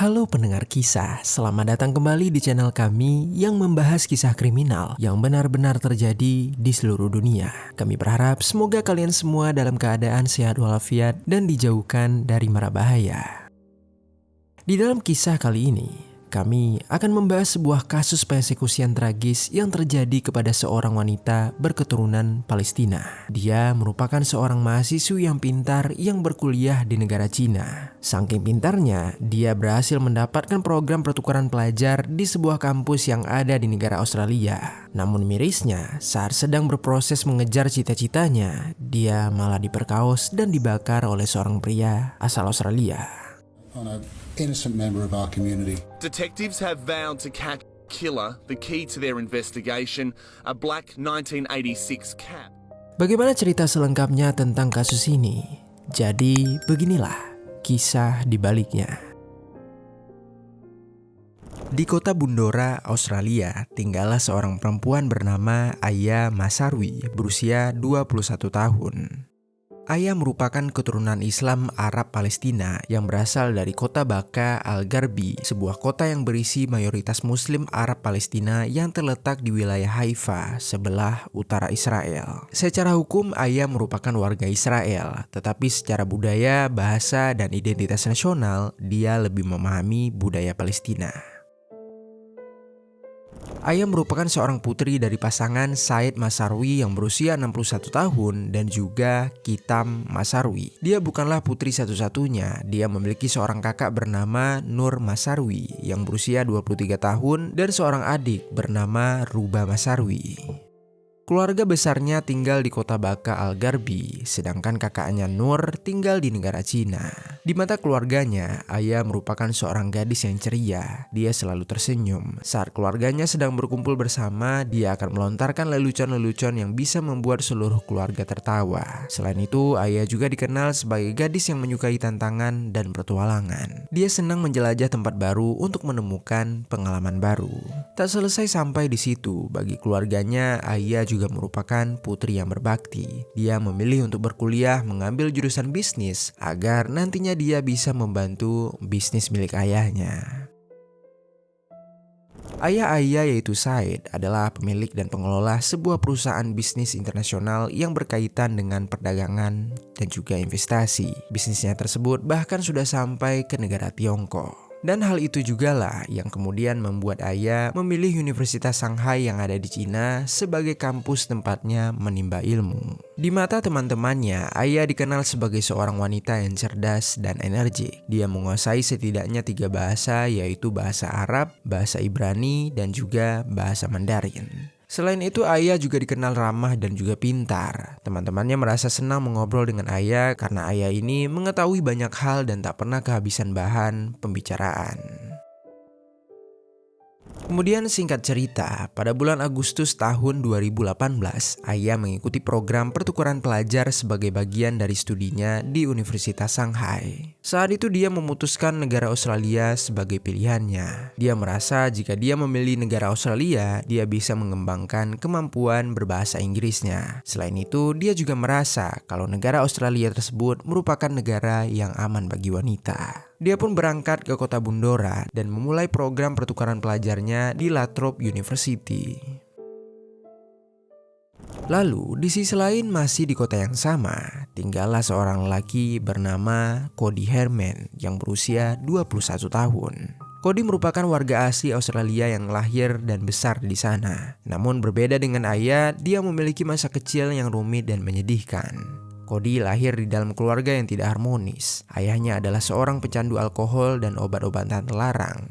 Halo pendengar kisah, selamat datang kembali di channel kami yang membahas kisah kriminal yang benar-benar terjadi di seluruh dunia. Kami berharap semoga kalian semua dalam keadaan sehat walafiat dan dijauhkan dari mara bahaya. Di dalam kisah kali ini, kami akan membahas sebuah kasus persekusian tragis yang terjadi kepada seorang wanita berketurunan Palestina. Dia merupakan seorang mahasiswi yang pintar yang berkuliah di negara Cina. Saking pintarnya, dia berhasil mendapatkan program pertukaran pelajar di sebuah kampus yang ada di negara Australia. Namun mirisnya, saat sedang berproses mengejar cita-citanya, dia malah diperkaos dan dibakar oleh seorang pria asal Australia. On an innocent member of our community. Detectives have vowed to catch the killer. The key to their investigation, a black 1986 cab. Bagaimana cerita selengkapnya tentang kasus ini? Jadi beginilah kisah di baliknya. Di kota Bundora, Australia, tinggallah seorang perempuan bernama Aya Masarwi berusia 21 tahun. Aya merupakan keturunan Islam Arab Palestina yang berasal dari kota Baka Al-Gharbi, sebuah kota yang berisi mayoritas Muslim Arab Palestina yang terletak di wilayah Haifa, sebelah utara Israel. Secara hukum, Aya merupakan warga Israel, tetapi secara budaya, bahasa, dan identitas nasional, dia lebih memahami budaya Palestina. Aya merupakan seorang putri dari pasangan Said Masarwi yang berusia 61 tahun dan juga Kitam Masarwi. Dia bukanlah putri satu-satunya, dia memiliki seorang kakak bernama Nur Masarwi yang berusia 23 tahun dan seorang adik bernama Ruba Masarwi. Keluarga besarnya tinggal di kota Baka Al-Gharbi, sedangkan kakaknya Nur tinggal di negara Cina. Di mata keluarganya, Aya merupakan seorang gadis yang ceria. Dia selalu tersenyum. Saat keluarganya sedang berkumpul bersama, dia akan melontarkan lelucon-lelucon yang bisa membuat seluruh keluarga tertawa. Selain itu, Aya juga dikenal sebagai gadis yang menyukai tantangan dan petualangan. Dia senang menjelajah tempat baru untuk menemukan pengalaman baru. Tak selesai sampai di situ, bagi keluarganya, Aya juga merupakan putri yang berbakti. Dia memilih untuk berkuliah mengambil jurusan bisnis agar nantinya dia bisa membantu bisnis milik ayahnya. Ayah Aya yaitu Said adalah pemilik dan pengelola sebuah perusahaan bisnis internasional yang berkaitan dengan perdagangan dan juga investasi. Bisnisnya tersebut bahkan sudah sampai ke negara Tiongkok. Dan hal itu jugalah yang kemudian membuat Aya memilih Universitas Shanghai yang ada di Cina sebagai kampus tempatnya menimba ilmu. Di mata teman-temannya, Aya dikenal sebagai seorang wanita yang cerdas dan energik. Dia menguasai setidaknya 3 bahasa, yaitu bahasa Arab, bahasa Ibrani, dan juga bahasa Mandarin. Selain itu, Aya juga dikenal ramah dan juga pintar. Teman-temannya merasa senang mengobrol dengan Aya karena Aya ini mengetahui banyak hal dan tak pernah kehabisan bahan pembicaraan. Kemudian singkat cerita, pada bulan Agustus tahun 2018, Aya mengikuti program pertukaran pelajar sebagai bagian dari studinya di Universitas Shanghai. Saat itu dia memutuskan negara Australia sebagai pilihannya. Dia merasa jika dia memilih negara Australia, dia bisa mengembangkan kemampuan berbahasa Inggrisnya. Selain itu, dia juga merasa kalau negara Australia tersebut merupakan negara yang aman bagi wanita. Dia pun berangkat ke kota Bundora dan memulai program pertukaran pelajarnya di La Trobe University. Lalu, di sisi lain masih di kota yang sama, tinggallah seorang lelaki bernama Cody Herman yang berusia 21 tahun. Cody merupakan warga asli Australia yang lahir dan besar di sana. Namun berbeda dengan Aya, dia memiliki masa kecil yang rumit dan menyedihkan. Cody lahir di dalam keluarga yang tidak harmonis. Ayahnya adalah seorang pecandu alkohol dan obat-obatan terlarang.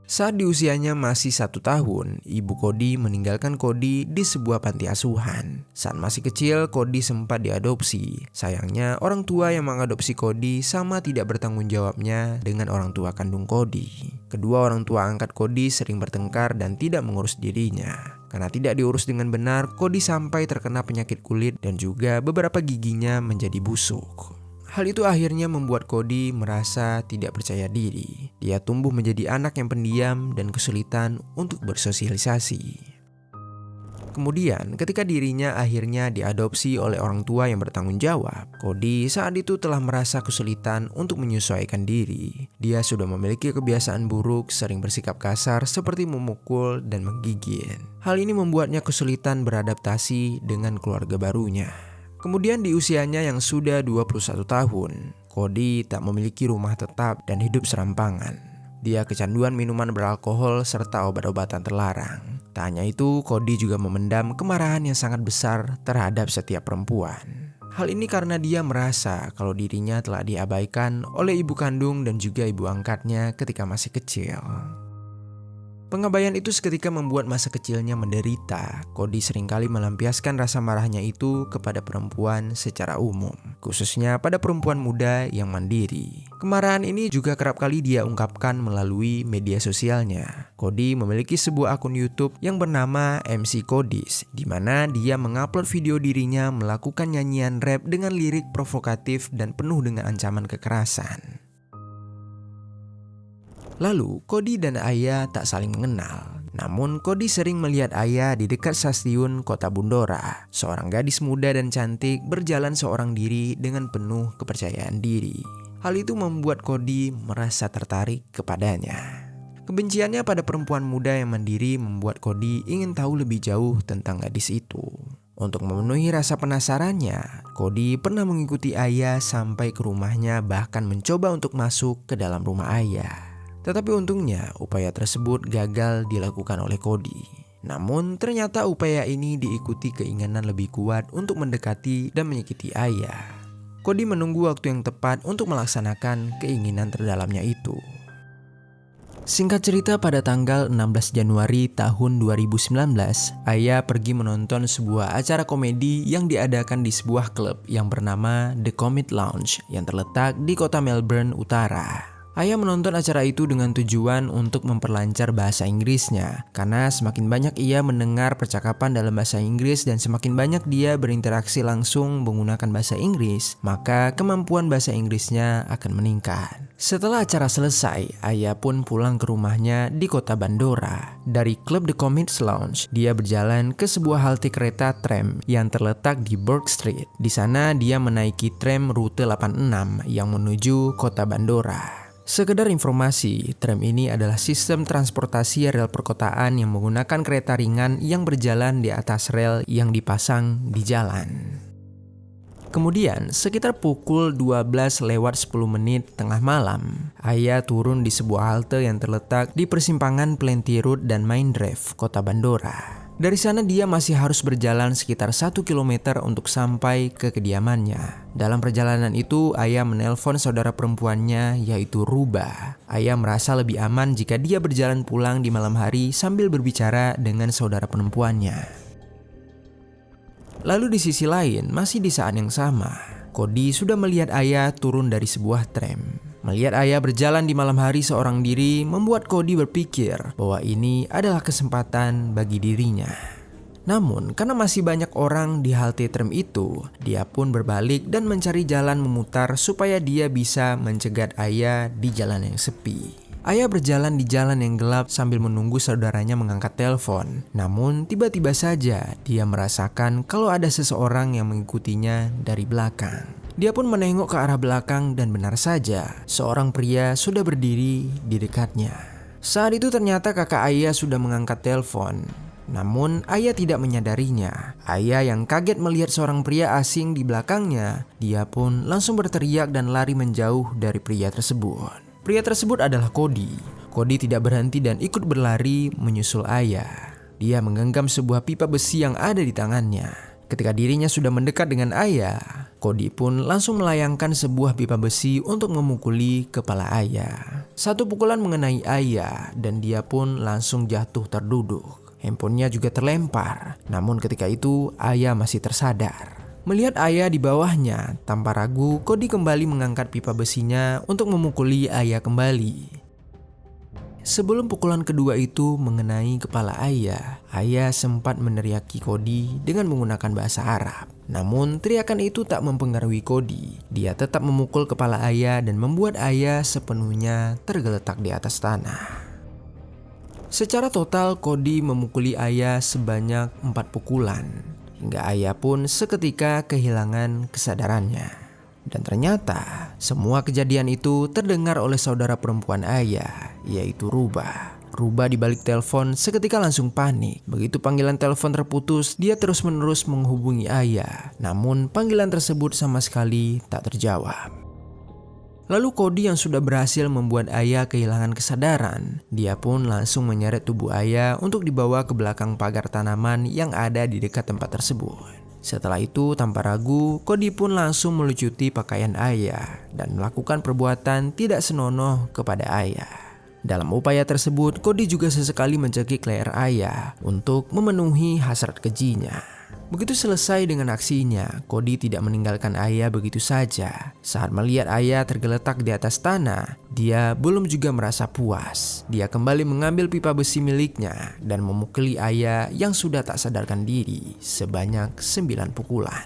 Saat di usianya masih 1 tahun, ibu Cody meninggalkan Cody di sebuah panti asuhan. Saat masih kecil, Cody sempat diadopsi. Sayangnya, orang tua yang mengadopsi Cody sama tidak bertanggung jawabnya dengan orang tua kandung Cody. Kedua orang tua angkat Cody sering bertengkar dan tidak mengurus dirinya. Karena tidak diurus dengan benar, Cody sampai terkena penyakit kulit dan juga beberapa giginya menjadi busuk. Hal itu akhirnya membuat Cody merasa tidak percaya diri. Dia tumbuh menjadi anak yang pendiam dan kesulitan untuk bersosialisasi. Kemudian, ketika dirinya akhirnya diadopsi oleh orang tua yang bertanggung jawab, Cody saat itu telah merasa kesulitan untuk menyesuaikan diri. Dia sudah memiliki kebiasaan buruk, sering bersikap kasar seperti memukul dan menggigit. Hal ini membuatnya kesulitan beradaptasi dengan keluarga barunya. Kemudian di usianya yang sudah 21 tahun, Cody tak memiliki rumah tetap dan hidup serampangan. Dia kecanduan minuman beralkohol serta obat-obatan terlarang. Tak hanya itu, Cody juga memendam kemarahan yang sangat besar terhadap setiap perempuan. Hal ini karena dia merasa kalau dirinya telah diabaikan oleh ibu kandung dan juga ibu angkatnya ketika masih kecil. Pengabaian itu seketika membuat masa kecilnya menderita. Cody seringkali melampiaskan rasa marahnya itu kepada perempuan secara umum, khususnya pada perempuan muda yang mandiri. Kemarahan ini juga kerap kali dia ungkapkan melalui media sosialnya. Cody memiliki sebuah akun YouTube yang bernama MC Codys, di mana dia mengupload video dirinya melakukan nyanyian rap dengan lirik provokatif dan penuh dengan ancaman kekerasan. Lalu, Cody dan Aya tak saling mengenal. Namun, Cody sering melihat Aya di dekat stasiun Kota Bundora. Seorang gadis muda dan cantik berjalan seorang diri dengan penuh kepercayaan diri. Hal itu membuat Cody merasa tertarik kepadanya. Kebenciannya pada perempuan muda yang mandiri membuat Cody ingin tahu lebih jauh tentang gadis itu. Untuk memenuhi rasa penasarannya, Cody pernah mengikuti Aya sampai ke rumahnya, bahkan mencoba untuk masuk ke dalam rumah Aya. Tetapi untungnya upaya tersebut gagal dilakukan oleh Cody. Namun ternyata upaya ini diikuti keinginan lebih kuat untuk mendekati dan menyakiti Aya. Cody menunggu waktu yang tepat untuk melaksanakan keinginan terdalamnya itu. Singkat cerita, pada tanggal 16 Januari tahun 2019, Aya pergi menonton sebuah acara komedi yang diadakan di sebuah klub yang bernama The Comet Lounge yang terletak di kota Melbourne Utara. Aya menonton acara itu dengan tujuan untuk memperlancar bahasa Inggrisnya, karena semakin banyak ia mendengar percakapan dalam bahasa Inggris dan semakin banyak dia berinteraksi langsung menggunakan bahasa Inggris, maka kemampuan bahasa Inggrisnya akan meningkat. Setelah acara selesai, Aya pun pulang ke rumahnya di kota Bandora. Dari klub The Comet Lounge, dia berjalan ke sebuah halte kereta tram yang terletak di Bourke Street. Di sana dia menaiki tram rute 86 yang menuju kota Bandora. Sekedar informasi, tram ini adalah sistem transportasi rel perkotaan yang menggunakan kereta ringan yang berjalan di atas rel yang dipasang di jalan. Kemudian, sekitar pukul 12:10 tengah malam, Aya turun di sebuah halte yang terletak di persimpangan Plenty Road dan Main Drive, kota Bandora. Dari sana dia masih harus berjalan sekitar 1 km untuk sampai ke kediamannya. Dalam perjalanan itu, Aya menelpon saudara perempuannya yaitu Ruba. Aya merasa lebih aman jika dia berjalan pulang di malam hari sambil berbicara dengan saudara perempuannya. Lalu di sisi lain, masih di saat yang sama, Cody sudah melihat Aya turun dari sebuah tram. Melihat Aya berjalan di malam hari seorang diri membuat Cody berpikir bahwa ini adalah kesempatan bagi dirinya. Namun, karena masih banyak orang di halte tram itu, dia pun berbalik dan mencari jalan memutar supaya dia bisa mencegat Aya di jalan yang sepi. Aya berjalan di jalan yang gelap sambil menunggu saudaranya mengangkat telepon. Namun, tiba-tiba saja dia merasakan kalau ada seseorang yang mengikutinya dari belakang. Dia pun menengok ke arah belakang dan benar saja, seorang pria sudah berdiri di dekatnya. Saat itu ternyata kakak Aya sudah mengangkat telepon. Namun Aya tidak menyadarinya. Aya yang kaget melihat seorang pria asing di belakangnya, dia pun langsung berteriak dan lari menjauh dari pria tersebut. Pria tersebut adalah Cody. Cody tidak berhenti dan ikut berlari menyusul Aya. Dia menggenggam sebuah pipa besi yang ada di tangannya. Ketika dirinya sudah mendekat dengan Aya, Cody pun langsung melayangkan sebuah pipa besi untuk memukuli kepala Aya. Satu pukulan mengenai Aya dan dia pun langsung jatuh terduduk. Handphonenya juga terlempar. Namun ketika itu Aya masih tersadar. Melihat Aya di bawahnya, tanpa ragu Cody kembali mengangkat pipa besinya untuk memukuli Aya kembali. Sebelum pukulan kedua itu mengenai kepala Aya, Aya sempat meneriaki Cody dengan menggunakan bahasa Arab. Namun teriakan itu tak mempengaruhi Cody. Dia tetap memukul kepala Aya dan membuat Aya sepenuhnya tergeletak di atas tanah. Secara total, Cody memukuli ayah sebanyak 4 pukulan, hingga ayah pun seketika kehilangan kesadarannya. Dan ternyata, semua kejadian itu terdengar oleh saudara perempuan ayah, yaitu Ruba. Ruba di balik telepon seketika langsung panik. Begitu panggilan telepon terputus, dia terus-menerus menghubungi ayah. Namun panggilan tersebut sama sekali tak terjawab. Lalu Cody yang sudah berhasil membuat ayah kehilangan kesadaran, dia pun langsung menyeret tubuh ayah untuk dibawa ke belakang pagar tanaman yang ada di dekat tempat tersebut. Setelah itu, tanpa ragu, Cody pun langsung melucuti pakaian ayah dan melakukan perbuatan tidak senonoh kepada ayah. Dalam upaya tersebut, Cody juga sesekali mencekik leher ayah untuk memenuhi hasrat kejinya. Begitu selesai dengan aksinya, Cody tidak meninggalkan ayah begitu saja. Saat melihat ayah tergeletak di atas tanah, dia belum juga merasa puas. Dia kembali mengambil pipa besi miliknya dan memukuli ayah yang sudah tak sadarkan diri sebanyak 9 pukulan.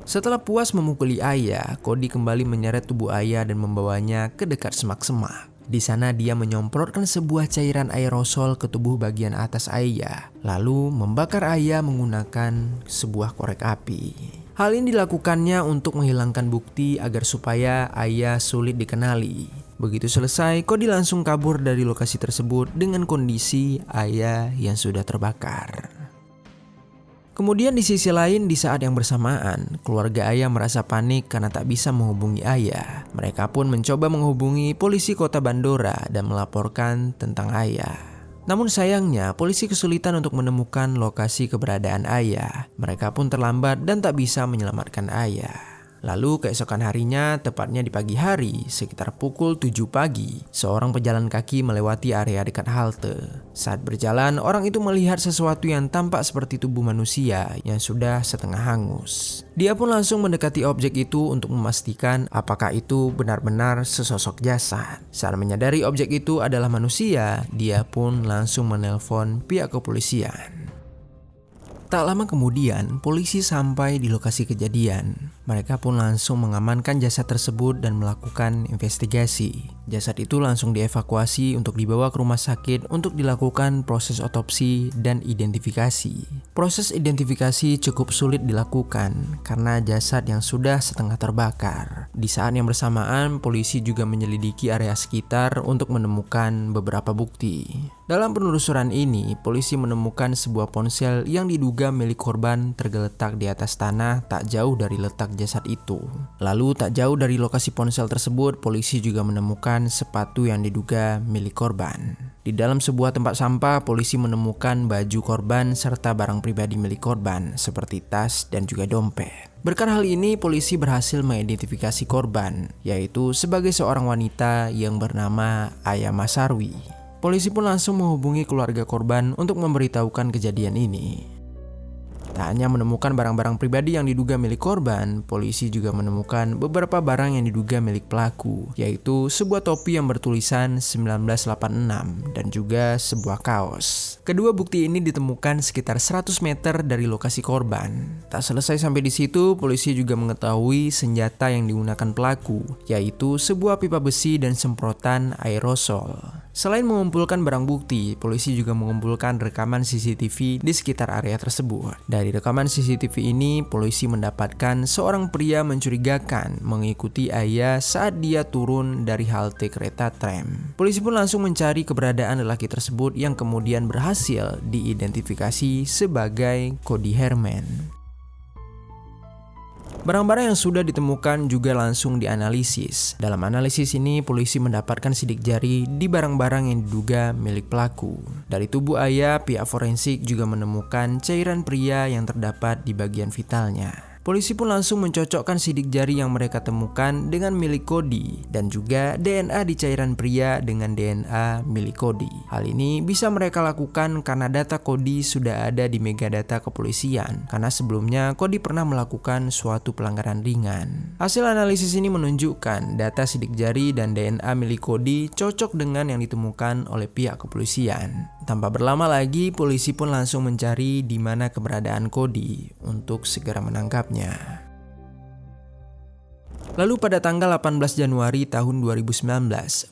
Setelah puas memukuli ayah, Cody kembali menyeret tubuh ayah dan membawanya ke dekat semak-semak. Di sana dia menyemprotkan sebuah cairan aerosol ke tubuh bagian atas ayah, lalu membakar ayah menggunakan sebuah korek api. Hal ini dilakukannya untuk menghilangkan bukti agar supaya ayah sulit dikenali. Begitu selesai, Cody langsung kabur dari lokasi tersebut dengan kondisi ayah yang sudah terbakar. Kemudian di sisi lain, di saat yang bersamaan, keluarga ayah merasa panik karena tak bisa menghubungi ayah. Mereka pun mencoba menghubungi polisi kota Bandora dan melaporkan tentang ayah. Namun sayangnya, polisi kesulitan untuk menemukan lokasi keberadaan ayah. Mereka pun terlambat dan tak bisa menyelamatkan ayah. Lalu keesokan harinya, tepatnya di pagi hari, sekitar pukul 7 pagi, seorang pejalan kaki melewati area dekat halte. Saat berjalan, orang itu melihat sesuatu yang tampak seperti tubuh manusia yang sudah setengah hangus. Dia pun langsung mendekati objek itu untuk memastikan apakah itu benar-benar sesosok jasad. Saat menyadari objek itu adalah manusia, dia pun langsung menelpon pihak kepolisian. Tak lama kemudian, polisi sampai di lokasi kejadian. Mereka pun langsung mengamankan jasad tersebut dan melakukan investigasi. Jasad itu langsung dievakuasi untuk dibawa ke rumah sakit untuk dilakukan proses otopsi dan identifikasi. Proses identifikasi cukup sulit dilakukan karena jasad yang sudah setengah terbakar. Di saat yang bersamaan, polisi juga menyelidiki area sekitar untuk menemukan beberapa bukti. Dalam penelusuran ini, polisi menemukan sebuah ponsel yang diduga milik korban tergeletak di atas tanah tak jauh dari letak jasad itu. Lalu tak jauh dari lokasi ponsel tersebut, polisi juga menemukan sepatu yang diduga milik korban. Di dalam sebuah tempat sampah, polisi menemukan baju korban serta barang pribadi milik korban seperti tas dan juga dompet. Berkat hal ini, polisi berhasil mengidentifikasi korban, yaitu sebagai seorang wanita yang bernama Aya Masarwi. Polisi pun langsung menghubungi keluarga korban untuk memberitahukan kejadian ini. Tak hanya menemukan barang-barang pribadi yang diduga milik korban, polisi juga menemukan beberapa barang yang diduga milik pelaku, yaitu sebuah topi yang bertulisan 1986 dan juga sebuah kaos. Kedua bukti ini ditemukan sekitar 100 meter dari lokasi korban. Tak selesai sampai di situ, polisi juga mengetahui senjata yang digunakan pelaku, yaitu sebuah pipa besi dan semprotan aerosol. Selain mengumpulkan barang bukti, polisi juga mengumpulkan rekaman CCTV di sekitar area tersebut. Dari rekaman CCTV ini, polisi mendapatkan seorang pria mencurigakan mengikuti Aya saat dia turun dari halte kereta tram. Polisi pun langsung mencari keberadaan lelaki tersebut yang kemudian berhasil diidentifikasi sebagai Cody Herman. Barang-barang yang sudah ditemukan juga langsung dianalisis. Dalam analisis ini, polisi mendapatkan sidik jari di barang-barang yang diduga milik pelaku. Dari tubuh Aya, pihak forensik juga menemukan cairan pria yang terdapat di bagian vitalnya. Polisi pun langsung mencocokkan sidik jari yang mereka temukan dengan milik Cody dan juga DNA di cairan pria dengan DNA milik Cody. Hal ini bisa mereka lakukan karena data Cody sudah ada di megadata kepolisian karena sebelumnya Cody pernah melakukan suatu pelanggaran ringan. Hasil analisis ini menunjukkan data sidik jari dan DNA milik Cody cocok dengan yang ditemukan oleh pihak kepolisian. Tanpa berlama lagi, polisi pun langsung mencari di mana keberadaan Cody untuk segera menangkapnya. Lalu pada tanggal 18 Januari tahun 2019,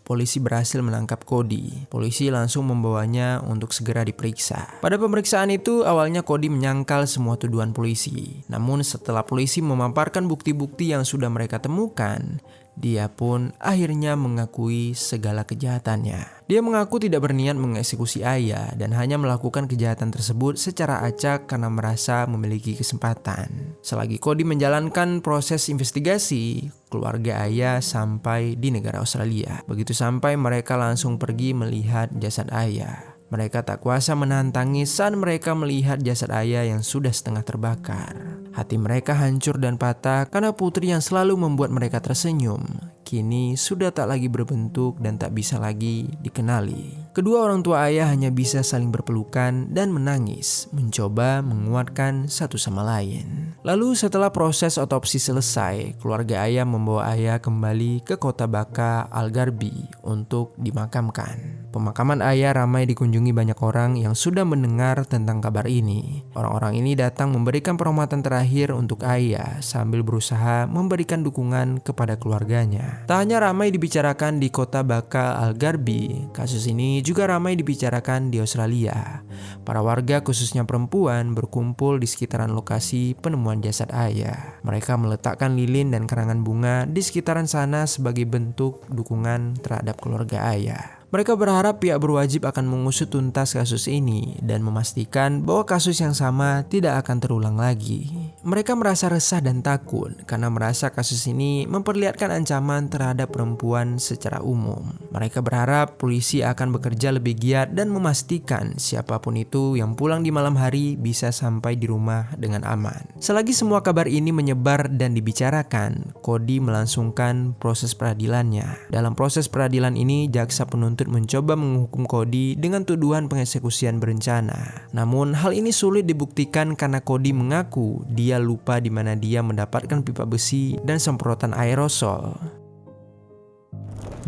polisi berhasil menangkap Cody. Polisi langsung membawanya untuk segera diperiksa. Pada pemeriksaan itu, awalnya Cody menyangkal semua tuduhan polisi. Namun setelah polisi memaparkan bukti-bukti yang sudah mereka temukan, dia pun akhirnya mengakui segala kejahatannya. Dia mengaku tidak berniat mengeksekusi ayah dan hanya melakukan kejahatan tersebut secara acak karena merasa memiliki kesempatan. Selagi Cody menjalankan proses investigasi, keluarga ayah sampai di negara Australia. Begitu sampai, mereka langsung pergi melihat jasad ayah. Mereka tak kuasa menahan tangis saat mereka melihat jasad ayah yang sudah setengah terbakar. Hati mereka hancur dan patah karena putri yang selalu membuat mereka tersenyum kini sudah tak lagi berbentuk dan tak bisa lagi dikenali. Kedua orang tua ayah hanya bisa saling berpelukan dan menangis, mencoba menguatkan satu sama lain. Lalu setelah proses otopsi selesai, keluarga ayah membawa ayah kembali ke kota Baka Al-Garbi untuk dimakamkan. Pemakaman ayah ramai dikunjungi banyak orang yang sudah mendengar tentang kabar ini. Orang-orang ini datang memberikan penghormatan terakhir untuk ayah sambil berusaha memberikan dukungan kepada keluarganya. Tak hanya ramai dibicarakan di kota Baka Al-Garbi, kasus ini juga ramai dibicarakan di Australia. Para warga khususnya perempuan berkumpul di sekitaran lokasi penemuan jasad ayah. Mereka meletakkan lilin dan karangan bunga di sekitaran sana sebagai bentuk dukungan terhadap keluarga ayah. Mereka berharap pihak berwajib akan mengusut tuntas kasus ini dan memastikan bahwa kasus yang sama tidak akan terulang lagi. Mereka merasa resah dan takut karena merasa kasus ini memperlihatkan ancaman terhadap perempuan secara umum. Mereka berharap polisi akan bekerja lebih giat dan memastikan siapapun itu yang pulang di malam hari bisa sampai di rumah dengan aman. Selagi semua kabar ini menyebar dan dibicarakan, Cody melangsungkan proses peradilannya. Dalam proses peradilan ini, jaksa penuntut mencoba menghukum Cody dengan tuduhan pengeksekusian berencana. Namun hal ini sulit dibuktikan karena Cody mengaku dia lupa di mana dia mendapatkan pipa besi dan semprotan aerosol.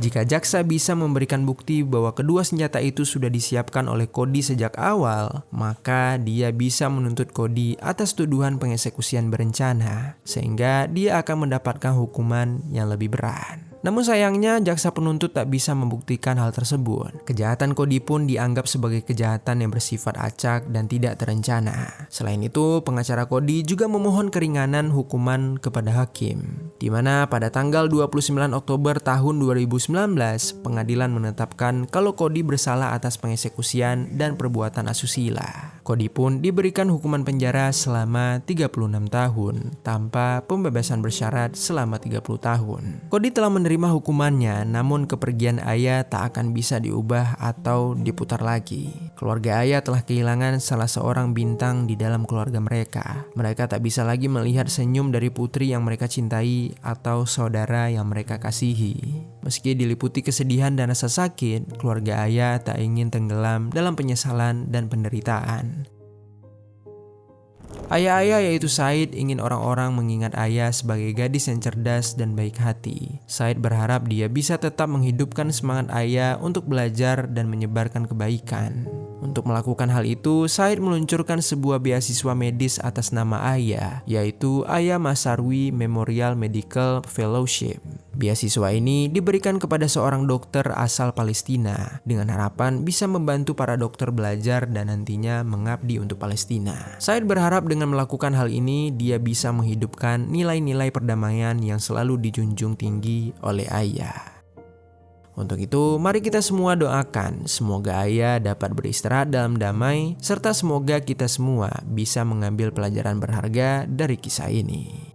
Jika jaksa bisa memberikan bukti bahwa kedua senjata itu sudah disiapkan oleh Cody sejak awal, maka dia bisa menuntut Cody atas tuduhan pengeksekusian berencana, sehingga dia akan mendapatkan hukuman yang lebih berat. Namun sayangnya jaksa penuntut tak bisa membuktikan hal tersebut. Kejahatan Cody pun dianggap sebagai kejahatan yang bersifat acak dan tidak terencana. Selain itu, pengacara Cody juga memohon keringanan hukuman kepada hakim, di mana pada tanggal 29 Oktober tahun 2019, pengadilan menetapkan kalau Cody bersalah atas pengeksekusian dan perbuatan asusila. Cody pun diberikan hukuman penjara selama 36 tahun tanpa pembebasan bersyarat selama 30 tahun. Cody telah menerima hukumannya, namun kepergian ayah tak akan bisa diubah atau diputar lagi. Keluarga ayah telah kehilangan salah seorang bintang di dalam keluarga mereka. Mereka tak bisa lagi melihat senyum dari putri yang mereka cintai atau saudara yang mereka kasihi. Meski diliputi kesedihan dan rasa sakit, keluarga ayah tak ingin tenggelam dalam penyesalan dan penderitaan. Ayah-ayah yaitu Said ingin orang-orang mengingat ayah sebagai gadis yang cerdas dan baik hati. Said berharap dia bisa tetap menghidupkan semangat ayah untuk belajar dan menyebarkan kebaikan. Untuk melakukan hal itu, Said meluncurkan sebuah beasiswa medis atas nama ayah, yaitu Ayah Masarwi Memorial Medical Fellowship. Beasiswa ini diberikan kepada seorang dokter asal Palestina dengan harapan bisa membantu para dokter belajar dan nantinya mengabdi untuk Palestina. Said berharap dengan melakukan hal ini dia bisa menghidupkan nilai-nilai perdamaian yang selalu dijunjung tinggi oleh ayah. Untuk itu, mari kita semua doakan semoga ayah dapat beristirahat dalam damai serta semoga kita semua bisa mengambil pelajaran berharga dari kisah ini.